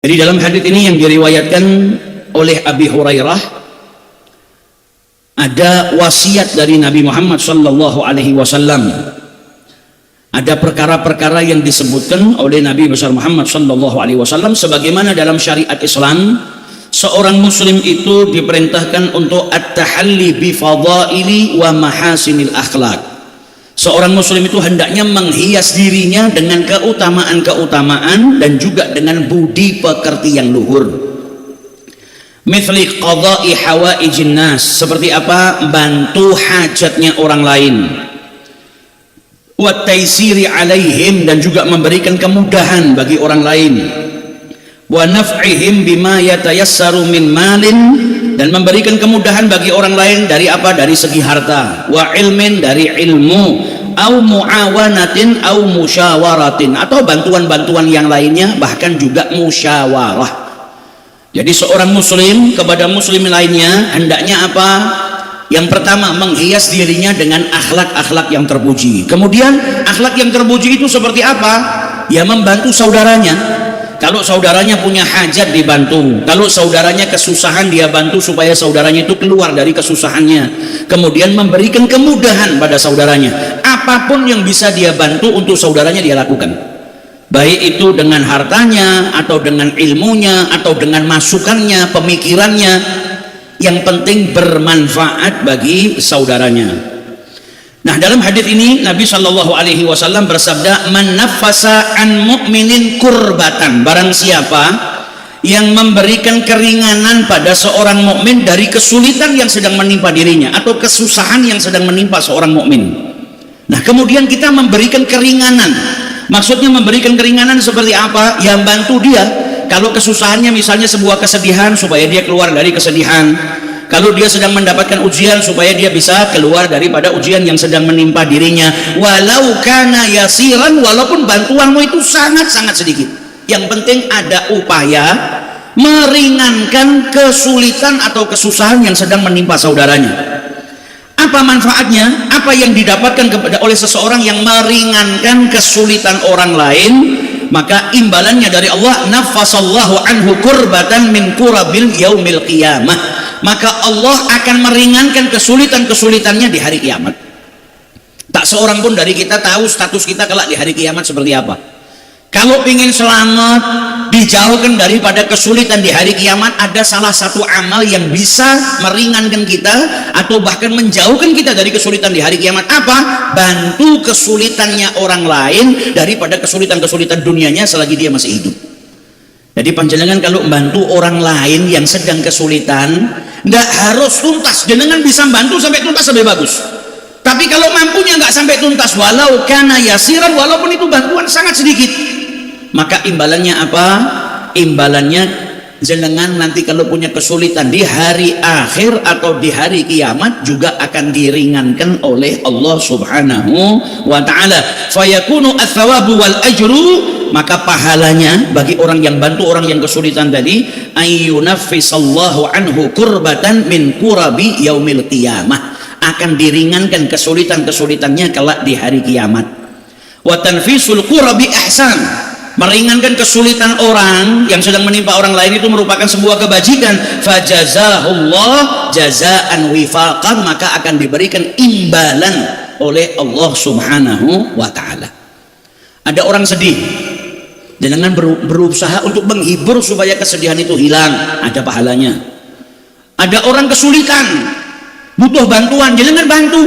Jadi dalam hadits ini yang diriwayatkan oleh Abi Hurairah, ada wasiat dari Nabi Muhammad sallallahu alaihi wasallam. Ada perkara-perkara yang disebutkan oleh Nabi besar Muhammad sallallahu alaihi wasallam sebagaimana dalam syariat Islam seorang muslim itu diperintahkan untuk at-tahalli bi fadaili wa mahasinil akhlak. Seorang muslim itu hendaknya menghias dirinya dengan keutamaan-keutamaan dan juga dengan budi pekerti yang luhur. Mithli qada'i hawaijin nas, seperti apa? Bantu hajatnya orang lain. Wa taysiri alaihim, dan juga memberikan kemudahan bagi orang lain. Wa naf'ihim bima yatayassaru min malin, dan memberikan kemudahan bagi orang lain dari apa? Dari segi harta. Wa ilmin, dari ilmu. Au muawanatin au musyawaratin, atau bantuan-bantuan yang lainnya, bahkan juga musyawarah. Jadi seorang muslim kepada muslim lainnya hendaknya apa? Yang pertama, menghias dirinya dengan akhlak-akhlak yang terpuji. Kemudian akhlak yang terpuji itu seperti apa? Ya membantu saudaranya. Kalau saudaranya punya hajat, dibantu. Kalau saudaranya kesusahan, dia bantu supaya saudaranya itu keluar dari kesusahannya. Kemudian memberikan kemudahan pada saudaranya. Apapun yang bisa dia bantu untuk saudaranya, dia lakukan. Baik itu dengan hartanya, atau dengan ilmunya, atau dengan masukannya, pemikirannya. Yang penting bermanfaat bagi saudaranya. Nah, dalam hadis ini Nabi Shallallahu Alaihi Wasallam bersabda, "Man nafasa an mu'minin kurbatan." Barang siapa yang memberikan keringanan pada seorang mukmin dari kesulitan yang sedang menimpa dirinya atau kesusahan yang sedang menimpa seorang mukmin. Nah, kemudian kita memberikan keringanan. Maksudnya memberikan keringanan seperti apa? Yang bantu dia. Kalau kesusahannya misalnya sebuah kesedihan, supaya dia keluar dari kesedihan. Kalau dia sedang mendapatkan ujian, supaya dia bisa keluar daripada ujian yang sedang menimpa dirinya. Walau kana yasiran, walaupun bantuanmu itu sangat-sangat sedikit. Yang penting ada upaya meringankan kesulitan atau kesusahan yang sedang menimpa saudaranya. Apa manfaatnya? Apa yang didapatkan oleh seseorang yang meringankan kesulitan orang lain? Maka imbalannya dari Allah, nafasallahu anhu kurbatan min kurabil yaumil qiyamah. Maka Allah akan meringankan kesulitan-kesulitannya di hari kiamat. Tak seorang pun dari kita tahu status kita kelak di hari kiamat seperti apa. Kalau ingin selamat, dijauhkan daripada kesulitan di hari kiamat, ada salah satu amal yang bisa meringankan kita atau bahkan menjauhkan kita dari kesulitan di hari kiamat. Apa? Bantu kesulitannya orang lain daripada kesulitan-kesulitan dunianya selagi dia masih hidup. Jadi panjenengan kalau membantu orang lain yang sedang kesulitan, tidak harus tuntas. Jenengan bisa bantu sampai tuntas lebih bagus. Tapi kalau mampunya nggak sampai tuntas, walau kana yasiran, walaupun itu bantuan sangat sedikit, maka imbalannya apa? Imbalannya jenengan nanti kalau punya kesulitan di hari akhir atau di hari kiamat juga akan diringankan oleh Allah Subhanahu wa ta'ala. Fayakunu ats-tsawabu wal ajru, maka pahalanya bagi orang yang bantu orang yang kesulitan tadi, ayyunaffisallahu anhu kurbatan min kurabi yaumil qiyamah, akan diringankan kesulitan-kesulitannya kelak di hari kiamat. Wa tanfisul kurabi ihsan, meringankan kesulitan orang yang sedang menimpa orang lain itu merupakan sebuah kebajikan. Fajazahullah jazaan wifaqan, maka akan diberikan imbalan oleh Allah Subhanahu wa ta'ala. Ada orang sedih, jangan berusaha untuk menghibur supaya kesedihan itu hilang, ada pahalanya. Ada orang kesulitan, butuh bantuan, jangan bantu,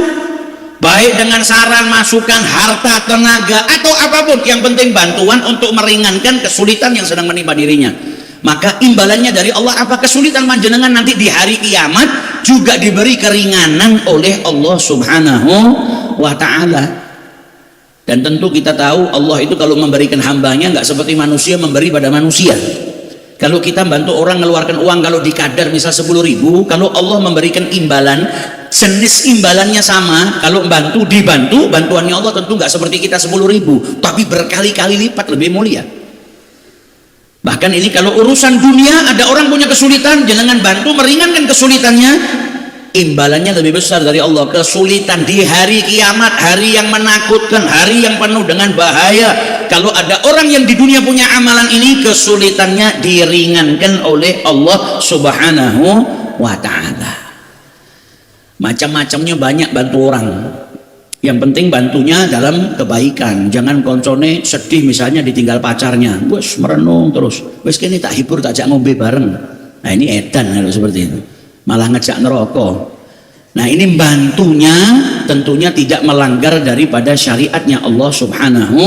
baik dengan saran, masukan, harta, tenaga, atau apapun, yang penting bantuan untuk meringankan kesulitan yang sedang menimpa dirinya. Maka imbalannya dari Allah apa? Kesulitan panjenengan nanti di hari kiamat juga diberi keringanan oleh Allah Subhanahu wa ta'ala. Dan tentu kita tahu Allah itu kalau memberikan hambanya nggak seperti manusia memberi pada manusia. Kalau kita bantu orang ngeluarkan uang, kalau dikadar misal 10.000, kalau Allah memberikan imbalan, jenis imbalannya sama. Kalau dibantu, bantuannya Allah tentu nggak seperti kita 10.000, tapi berkali-kali lipat lebih mulia. Bahkan ini kalau urusan dunia, ada orang punya kesulitan, jangan bantu meringankan kesulitannya, imbalannya lebih besar dari Allah. Kesulitan di hari kiamat, hari yang menakutkan, hari yang penuh dengan bahaya. Kalau ada orang yang di dunia punya amalan ini, kesulitannya diringankan oleh Allah Subhanahu wa ta'ala. Macam-macamnya banyak bantu orang. Yang penting bantunya dalam kebaikan. Jangan koncone sedih misalnya ditinggal pacarnya, wes merenung terus, wes kini tak hibur, tak ajak ngombe bareng. Nah ini edan kalau seperti itu, malah ngejak neraka. Nah ini bantunya tentunya tidak melanggar daripada syariatnya Allah Subhanahu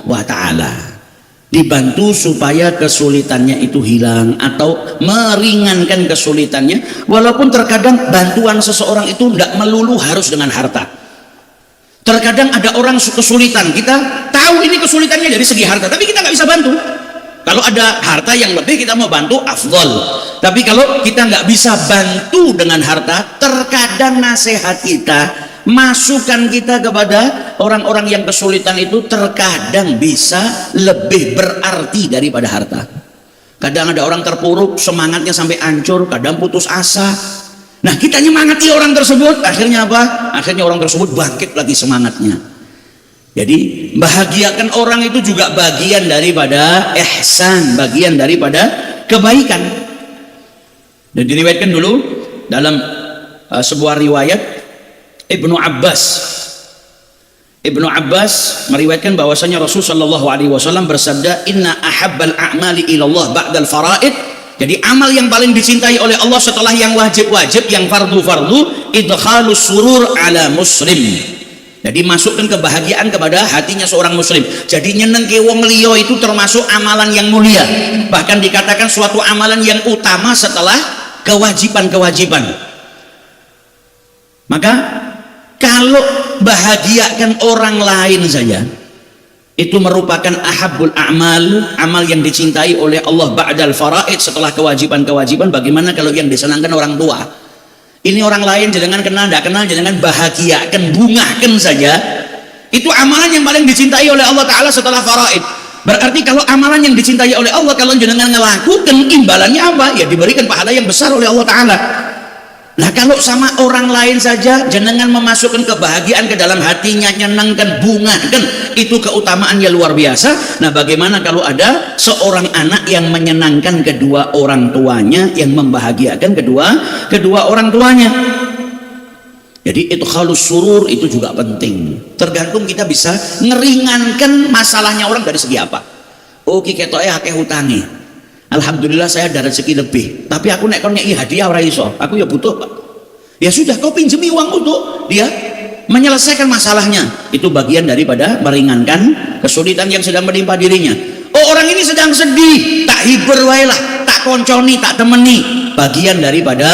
wa ta'ala. Dibantu supaya kesulitannya itu hilang atau meringankan kesulitannya. Walaupun terkadang bantuan seseorang itu tidak melulu harus dengan harta. Terkadang ada orang kesulitan, kita tahu ini kesulitannya dari segi harta, tapi kita nggak bisa bantu. Kalau ada harta yang lebih kita mau bantu, afdol. Tapi kalau kita nggak bisa bantu dengan harta, terkadang nasihat kita, masukan kita kepada orang-orang yang kesulitan itu terkadang bisa lebih berarti daripada harta. Kadang ada orang terpuruk, semangatnya sampai hancur, kadang putus asa. Nah kita nyemangati orang tersebut, akhirnya apa? Akhirnya orang tersebut bangkit lagi semangatnya. Jadi bahagiakan orang itu juga bagian daripada ihsan, bagian daripada kebaikan. Dan diriwayatkan dulu dalam sebuah riwayat Ibnu Abbas meriwayatkan bahwasanya Rasul sallallahu alaihi wasallam bersabda, "Inna ahabbal a'mali ilallah ba'dal faraid." Jadi amal yang paling dicintai oleh Allah setelah yang wajib-wajib, yang fardu-fardu, idkhalus surur ala muslim. Jadi masukkan kebahagiaan kepada hatinya seorang muslim. Jadi nyenengke wong liya itu termasuk amalan yang mulia. Bahkan dikatakan suatu amalan yang utama setelah kewajiban-kewajiban. Maka kalau bahagiakan orang lain saja, itu merupakan ahabbul a'mal, amal yang dicintai oleh Allah ba'dal faraid, setelah kewajiban-kewajiban. Bagaimana kalau yang disenangkan orang tua? Ini orang lain jangan kenal, tidak kenal, jangan bahagiakan, bungakan saja. Itu amalan yang paling dicintai oleh Allah Ta'ala setelah faraid. Berarti kalau amalan yang dicintai oleh Allah, kalau jangan ngelakukan, imbalannya apa? Ya diberikan pahala yang besar oleh Allah Ta'ala. Nah kalau sama orang lain saja jenengan memasukkan kebahagiaan ke dalam hatinya, nyenangkan, bungakan, itu keutamaannya luar biasa. Nah bagaimana kalau ada seorang anak yang menyenangkan kedua orang tuanya, yang membahagiakan kedua orang tuanya? Jadi idkhalus surur itu juga penting. Tergantung kita bisa ngeringankan masalahnya orang dari segi apa. Oh ki ketoke akeh hutange, alhamdulillah saya ada rezeki lebih, tapi aku nek kon ngeki hadiah ora iso, aku ya butuh Pak. Ya sudah, kau pinjemi uang untuk dia menyelesaikan masalahnya. Itu bagian daripada meringankan kesulitan yang sedang menimpa dirinya. Oh orang ini sedang sedih, tak hibur wae lah, tak konconi, tak temeni. Bagian daripada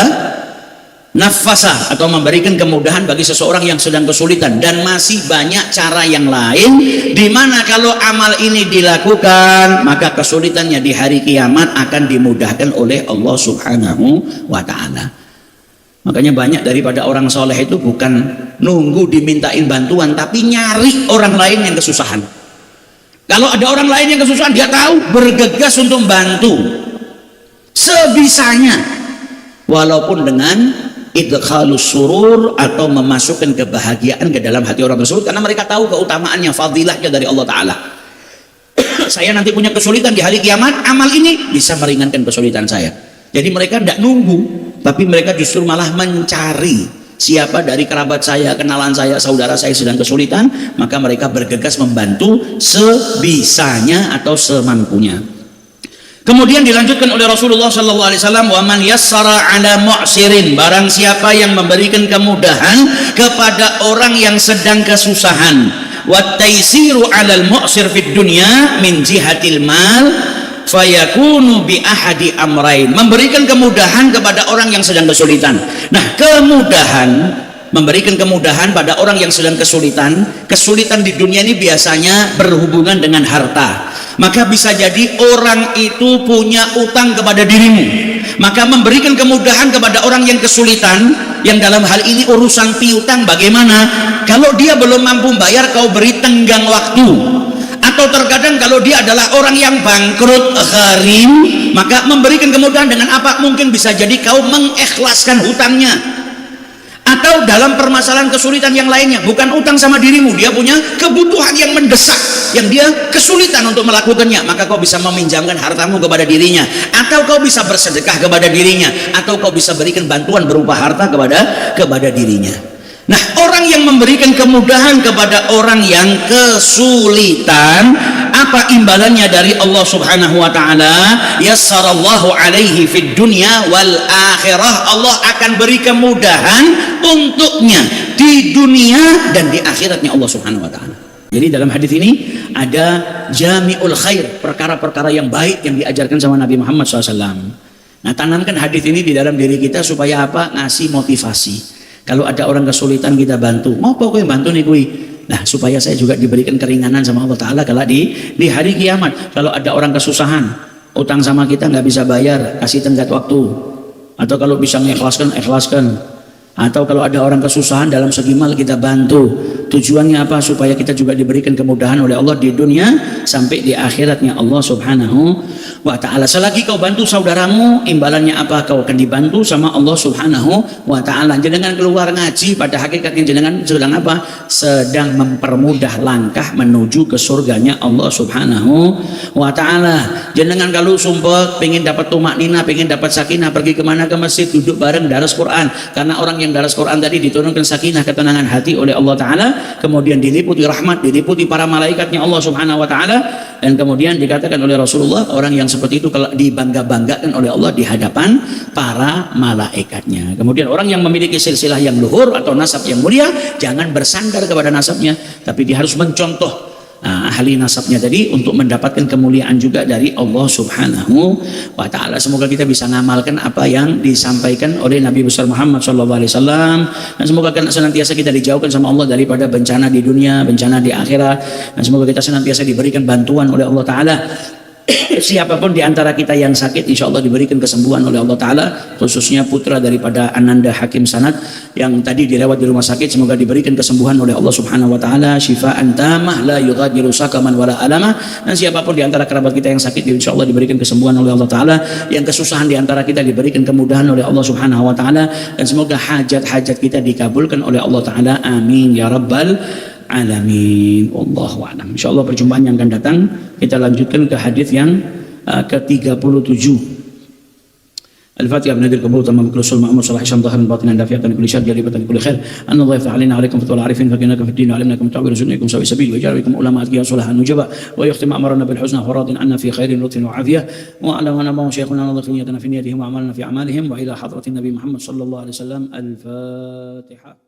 nafasa atau memberikan kemudahan bagi seseorang yang sedang kesulitan. Dan masih banyak cara yang lain di mana kalau amal ini dilakukan, maka kesulitannya di hari kiamat akan dimudahkan oleh Allah Subhanahu wa ta'ala. Makanya banyak daripada orang soleh itu bukan nunggu dimintain bantuan, tapi nyari orang lain yang kesusahan. Kalau ada orang lain yang kesusahan, dia tahu, bergegas untuk membantu sebisanya, walaupun dengan idkhalus surur atau memasukkan kebahagiaan ke dalam hati orang tersebut, karena mereka tahu keutamaannya, fadilahnya dari Allah Ta'ala. Saya nanti punya kesulitan di hari kiamat, amal ini bisa meringankan kesulitan saya. Jadi mereka tidak nunggu, tapi mereka justru malah mencari siapa dari kerabat saya, kenalan saya, saudara saya sedang kesulitan, maka mereka bergegas membantu sebisanya atau semampunya. Kemudian dilanjutkan oleh Rasulullah SAW, wa man yassara ala mu'sirin, barang siapa yang memberikan kemudahan kepada orang yang sedang kesusahan, wa taisiru alal mu'sir fid dunya min jihatil mal fayakunu bi ahadi amrain, memberikan kemudahan kepada orang yang sedang kesulitan. Nah kemudahan, memberikan kemudahan pada orang yang sedang kesulitan di dunia ini biasanya berhubungan dengan harta. Maka bisa jadi orang itu punya utang kepada dirimu, maka memberikan kemudahan kepada orang yang kesulitan, yang dalam hal ini urusan piutang. Bagaimana kalau dia belum mampu bayar, kau beri tenggang waktu. Atau terkadang kalau dia adalah orang yang bangkrut, gharim, maka memberikan kemudahan dengan apa? Mungkin bisa jadi kau mengikhlaskan hutangnya. atau dalam permasalahan kesulitan yang lainnya, bukan utang sama dirimu, dia punya kebutuhan yang mendesak yang dia kesulitan untuk melakukannya, maka kau bisa meminjamkan hartamu kepada dirinya, atau kau bisa bersedekah kepada dirinya, atau kau bisa berikan bantuan berupa harta kepada dirinya. Nah, orang yang memberikan kemudahan kepada orang yang kesulitan, apa imbalannya dari Allah Subhanahu wa taala? Yassarallahu alaihi fid dunya wal akhirah. Allah akan beri kemudahan untuknya di dunia dan di akhiratnya Allah Subhanahu wa taala. Jadi dalam hadis ini ada jami'ul khair, perkara-perkara yang baik yang diajarkan sama Nabi Muhammad SAW. Nah, tanamkan hadis ini di dalam diri kita supaya apa? Ngasih motivasi. Kalau ada orang kesulitan kita bantu. Mau pokoknya bantu nih kui. Nah, supaya saya juga diberikan keringanan sama Allah Ta'ala kalau di hari kiamat. Kalau ada orang kesusahan, utang sama kita nggak bisa bayar, kasih tenggat waktu. Atau kalau bisa mengikhlaskan, ikhlaskan. Atau kalau ada orang kesusahan dalam segi mal kita bantu. Tujuannya apa? Supaya kita juga diberikan kemudahan oleh Allah di dunia sampai di akhiratnya Allah Subhanahu wa taala. Selagi kau bantu saudaramu, imbalannya apa? Kau akan dibantu sama Allah Subhanahu wa taala. Jenengan keluar ngaji, pada hakikatnya jenengan sedang apa? Sedang mempermudah langkah menuju ke surganya Allah Subhanahu wa taala. Jenengan kalau sumpah pengen dapat tumaknina, pengen dapat sakinah, pergi kemana? Ke masjid, duduk bareng daras Quran. Karena orang yang daras Quran tadi diturunkan sakinah, ketenangan hati oleh Allah Ta'ala, kemudian diliputi rahmat, diliputi para malaikatnya Allah Subhanahu wa taala, dan kemudian dikatakan oleh Rasulullah, orang yang seperti itu kalau dibangga-banggakan oleh Allah di hadapan para malaikatnya. Kemudian orang yang memiliki silsilah yang luhur atau nasab yang mulia, jangan bersandar kepada nasabnya, tapi dia harus mencontoh ahli nasabnya tadi untuk mendapatkan kemuliaan juga dari Allah Subhanahu wa taala. Semoga kita bisa ngamalkan apa yang disampaikan oleh Nabi besar Muhammad SAW, dan semoga senantiasa kita dijauhkan sama Allah daripada bencana di dunia, bencana di akhirat, dan semoga kita senantiasa diberikan bantuan oleh Allah Ta'ala. Siapapun di antara kita yang sakit, insya Allah diberikan kesembuhan oleh Allah Ta'ala, khususnya putra daripada Ananda Hakim Sanad yang tadi dirawat di rumah sakit, semoga diberikan kesembuhan oleh Allah Subhanahu wa taala, syifaan tamah la yughadiru saqaman wala alama. Dan siapapun di antara kerabat kita yang sakit, insya Allah diberikan kesembuhan oleh Allah Ta'ala. Yang kesusahan di antara kita diberikan kemudahan oleh Allah Subhanahu wa taala, dan semoga hajat-hajat kita dikabulkan oleh Allah Ta'ala, amin ya rabbal alamin. Wallahu a'lam. Insyaallah perjumpaan yang akan datang kita lanjutkan ke hadis yang ke-37. Al-Fatihah bin Qabul tamam kullu ma'mur salah syam dhaharan batinan dafiatan kulli syar jalibatan kulli khair. Anallahu yaf'alina 'alaikum fatul arifin fakinakum fid din 'alimnakum ta'wilun sunnakum sawi sabil wa jarabikum ulama atqiya sulahan nujaba wa yakhtim amarna bil husna faradin anna fi khairin lutfin wa afiyah wa alamana ma shaykhuna nadhifiyatan fi niyatihim wa amalna fi a'malihim wa ila hadratin nabi Muhammad sallallahu alaihi wasallam. Al-Fatihah.